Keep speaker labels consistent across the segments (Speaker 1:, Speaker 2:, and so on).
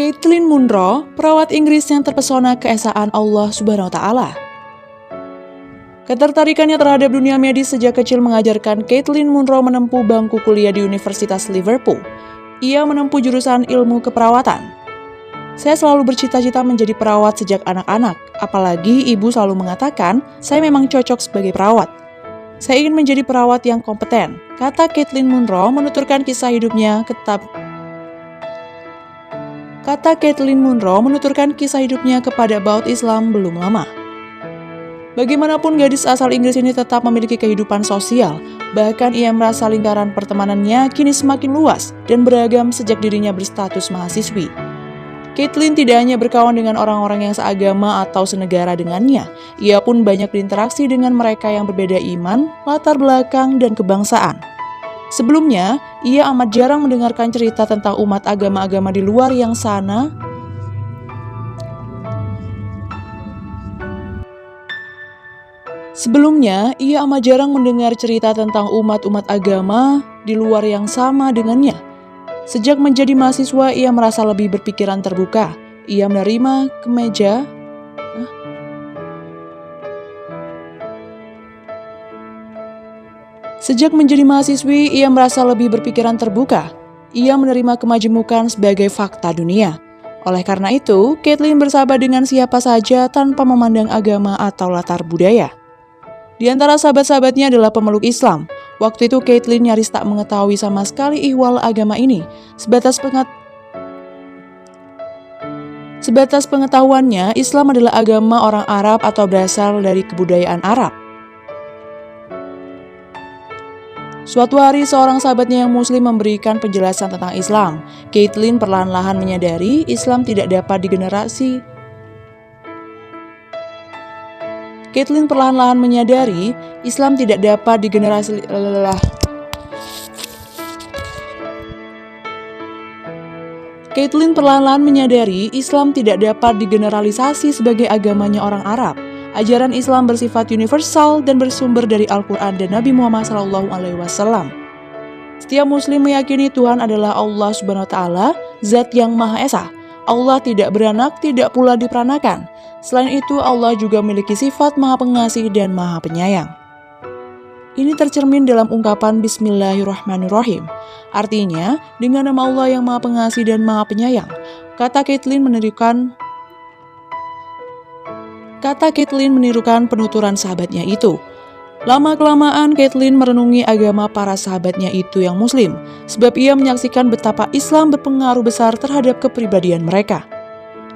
Speaker 1: Caitlin Munro, perawat Inggris yang terpesona keesaan Allah Subhanahu wa Ta'ala. Ketertarikannya terhadap dunia medis sejak kecil mengajarkan Caitlin Munro menempuh bangku kuliah di Universitas Liverpool. Ia menempuh jurusan ilmu keperawatan. Saya selalu bercita-cita menjadi perawat sejak anak-anak, apalagi ibu selalu mengatakan saya memang cocok sebagai perawat. Saya ingin menjadi perawat yang kompeten, kata Caitlin Munro menuturkan kisah hidupnya kepada About Islam belum lama. Bagaimanapun gadis asal Inggris ini tetap memiliki kehidupan sosial, bahkan ia merasa lingkaran pertemanannya kini semakin luas dan beragam sejak dirinya berstatus mahasiswi. Caitlin tidak hanya berkawan dengan orang-orang yang seagama atau senegara dengannya, ia pun banyak berinteraksi dengan mereka yang berbeda iman, latar belakang, dan kebangsaan. Sebelumnya, ia amat jarang mendengarkan cerita tentang umat agama-agama di luar yang sana. Sejak menjadi mahasiswa, ia merasa lebih berpikiran terbuka. Ia menerima kemajemukan sebagai fakta dunia. Oleh karena itu, Caitlin bersahabat dengan siapa saja tanpa memandang agama atau latar budaya. Di antara sahabat-sahabatnya adalah pemeluk Islam. Waktu itu Caitlin nyaris tak mengetahui sama sekali ihwal agama ini. Sebatas pengetahuannya, Islam adalah agama orang Arab atau berasal dari kebudayaan Arab. Suatu hari, seorang sahabatnya yang muslim memberikan penjelasan tentang Islam. Caitlin perlahan-lahan menyadari Islam tidak dapat digeneralisasi sebagai agamanya orang Arab. Ajaran Islam bersifat universal dan bersumber dari Al-Quran dan Nabi Muhammad SAW. Setiap muslim meyakini Tuhan adalah Allah Subhanahu wa Ta'ala, Zat yang Maha Esa. Allah tidak beranak, tidak pula diperanakan. Selain itu, Allah juga memiliki sifat Maha Pengasih dan Maha Penyayang. Ini tercermin dalam ungkapan Bismillahirrahmanirrahim. Artinya, dengan nama Allah yang Maha Pengasih dan Maha Penyayang. Kata Caitlin menirukan penuturan sahabatnya itu. Lama-kelamaan Caitlin merenungi agama para sahabatnya itu yang muslim, sebab ia menyaksikan betapa Islam berpengaruh besar terhadap kepribadian mereka.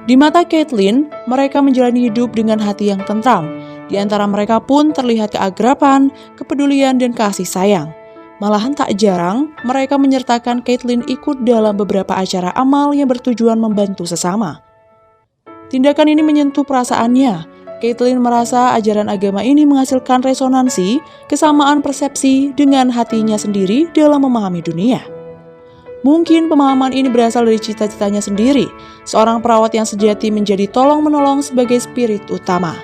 Speaker 1: Di mata Caitlin, mereka menjalani hidup dengan hati yang tentram. Di antara mereka pun terlihat keakraban, kepedulian, dan kasih sayang. Malahan tak jarang, mereka menyertakan Caitlin ikut dalam beberapa acara amal yang bertujuan membantu sesama. Tindakan ini menyentuh perasaannya. Caitlin merasa ajaran agama ini menghasilkan resonansi, kesamaan persepsi dengan hatinya sendiri dalam memahami dunia. Mungkin pemahaman ini berasal dari cita-citanya sendiri, seorang perawat yang sejati menjadi tolong-menolong sebagai spirit utama.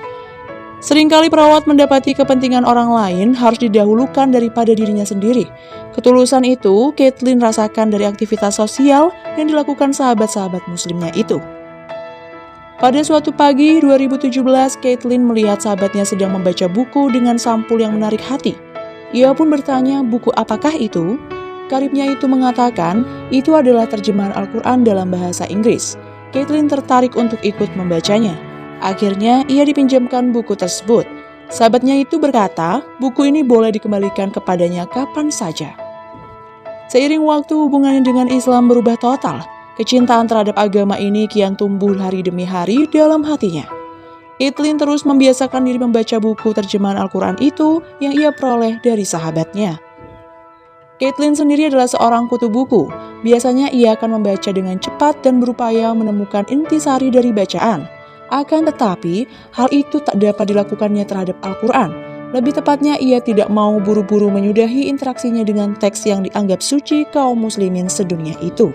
Speaker 1: Seringkali perawat mendapati kepentingan orang lain harus didahulukan daripada dirinya sendiri. Ketulusan itu Caitlin rasakan dari aktivitas sosial yang dilakukan sahabat-sahabat muslimnya itu. Pada suatu pagi 2017, Caitlin melihat sahabatnya sedang membaca buku dengan sampul yang menarik hati. Ia pun bertanya, buku apakah itu? Karibnya itu mengatakan, itu adalah terjemahan Al-Quran dalam bahasa Inggris. Caitlin tertarik untuk ikut membacanya. Akhirnya, ia dipinjamkan buku tersebut. Sahabatnya itu berkata, buku ini boleh dikembalikan kepadanya kapan saja. Seiring waktu, hubungannya dengan Islam berubah total. Kecintaan terhadap agama ini kian tumbuh hari demi hari dalam hatinya. Caitlin terus membiasakan diri membaca buku terjemahan Al-Quran itu yang ia peroleh dari sahabatnya. Caitlin sendiri adalah seorang kutu buku. Biasanya ia akan membaca dengan cepat dan berupaya menemukan intisari dari bacaan. Akan tetapi, hal itu tak dapat dilakukannya terhadap Al-Quran. Lebih tepatnya, ia tidak mau buru-buru menyudahi interaksinya dengan teks yang dianggap suci kaum muslimin sedunia itu.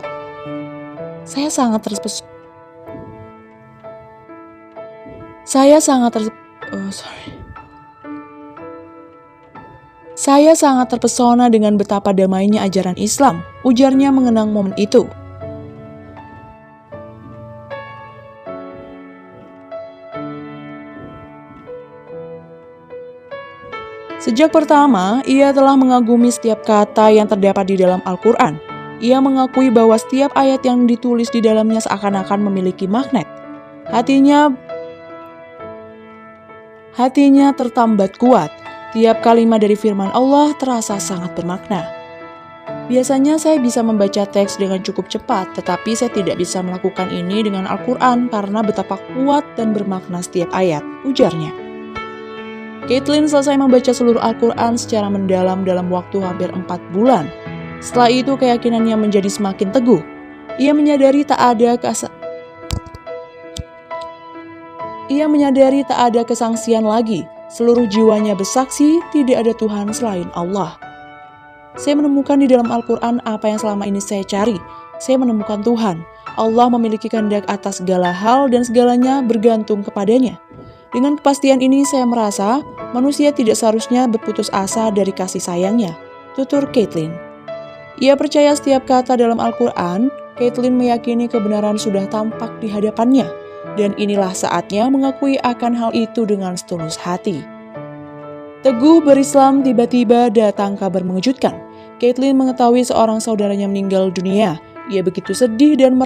Speaker 1: Saya sangat terpesona dengan betapa damainya ajaran Islam, ujarnya mengenang momen itu. Sejak pertama, ia telah mengagumi setiap kata yang terdapat di dalam Al-Quran. Ia mengakui bahwa setiap ayat yang ditulis di dalamnya seakan-akan memiliki magnet. Hatinya tertambat kuat. Tiap kalimat dari firman Allah terasa sangat bermakna. Biasanya saya bisa membaca teks dengan cukup cepat, tetapi saya tidak bisa melakukan ini dengan Al-Quran karena betapa kuat dan bermakna setiap ayat, ujarnya. Caitlin selesai membaca seluruh Al-Quran secara mendalam dalam waktu hampir 4 bulan. Setelah itu keyakinannya menjadi semakin teguh. Ia menyadari tak ada kesangsian lagi. Seluruh jiwanya bersaksi tidak ada Tuhan selain Allah. Saya menemukan di dalam Al-Quran apa yang selama ini saya cari. Saya menemukan Tuhan. Allah memiliki kehendak atas segala hal dan segalanya bergantung kepadanya. Dengan kepastian ini saya merasa manusia tidak seharusnya berputus asa dari kasih sayangnya, tutur Caitlin. Ia percaya setiap kata dalam Al-Quran. Caitlin meyakini kebenaran sudah tampak di hadapannya. Dan inilah saatnya mengakui akan hal itu dengan setulus hati. Teguh berislam, tiba-tiba datang kabar mengejutkan. Caitlin mengetahui seorang saudaranya meninggal dunia. Ia begitu sedih dan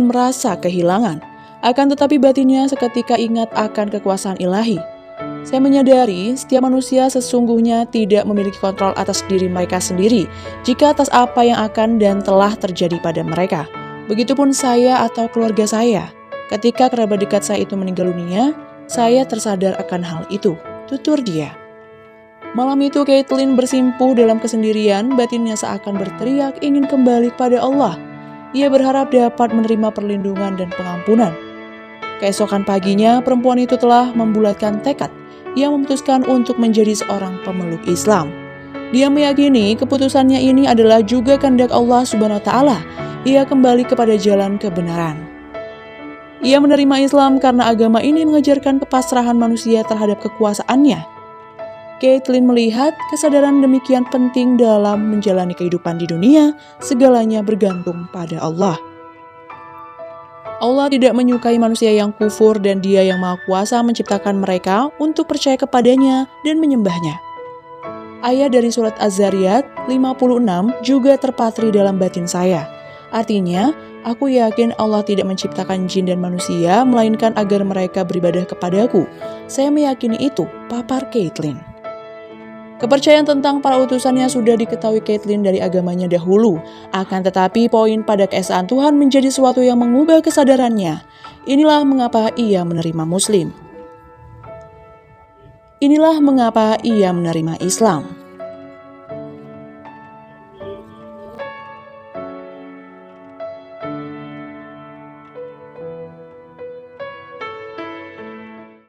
Speaker 1: merasa kehilangan. Akan tetapi batinnya seketika ingat akan kekuasaan ilahi. Saya menyadari setiap manusia sesungguhnya tidak memiliki kontrol atas diri mereka sendiri, jika atas apa yang akan dan telah terjadi pada mereka. Begitupun saya atau keluarga saya. Ketika kerabat dekat saya itu meninggal dunia, saya tersadar akan hal itu, tutur dia. Malam itu Caitlin bersimpuh dalam kesendirian, batinnya seakan berteriak ingin kembali kepada Allah. Ia berharap dapat menerima perlindungan dan pengampunan. Keesokan paginya, perempuan itu telah membulatkan tekad. Ia memutuskan untuk menjadi seorang pemeluk Islam. Dia meyakini keputusannya ini adalah juga kehendak Allah Subhanahu wa Ta'ala. Ia kembali kepada jalan kebenaran. Ia menerima Islam karena agama ini mengajarkan kepasrahan manusia terhadap kekuasaannya. Caitlin melihat kesadaran demikian penting dalam menjalani kehidupan di dunia, segalanya bergantung pada Allah. Allah tidak menyukai manusia yang kufur dan Dia yang Maha Kuasa menciptakan mereka untuk percaya kepadanya dan menyembahnya. Ayat dari surat Az-Zariyat 56 juga terpatri dalam batin saya. Artinya, aku yakin Allah tidak menciptakan jin dan manusia, melainkan agar mereka beribadah kepadaku. Saya meyakini itu, papar Caitlin. Kepercayaan tentang para utusannya sudah diketahui Caitlin dari agamanya dahulu. Akan tetapi poin pada keesaan Tuhan menjadi sesuatu yang mengubah kesadarannya. Inilah mengapa ia menerima Islam.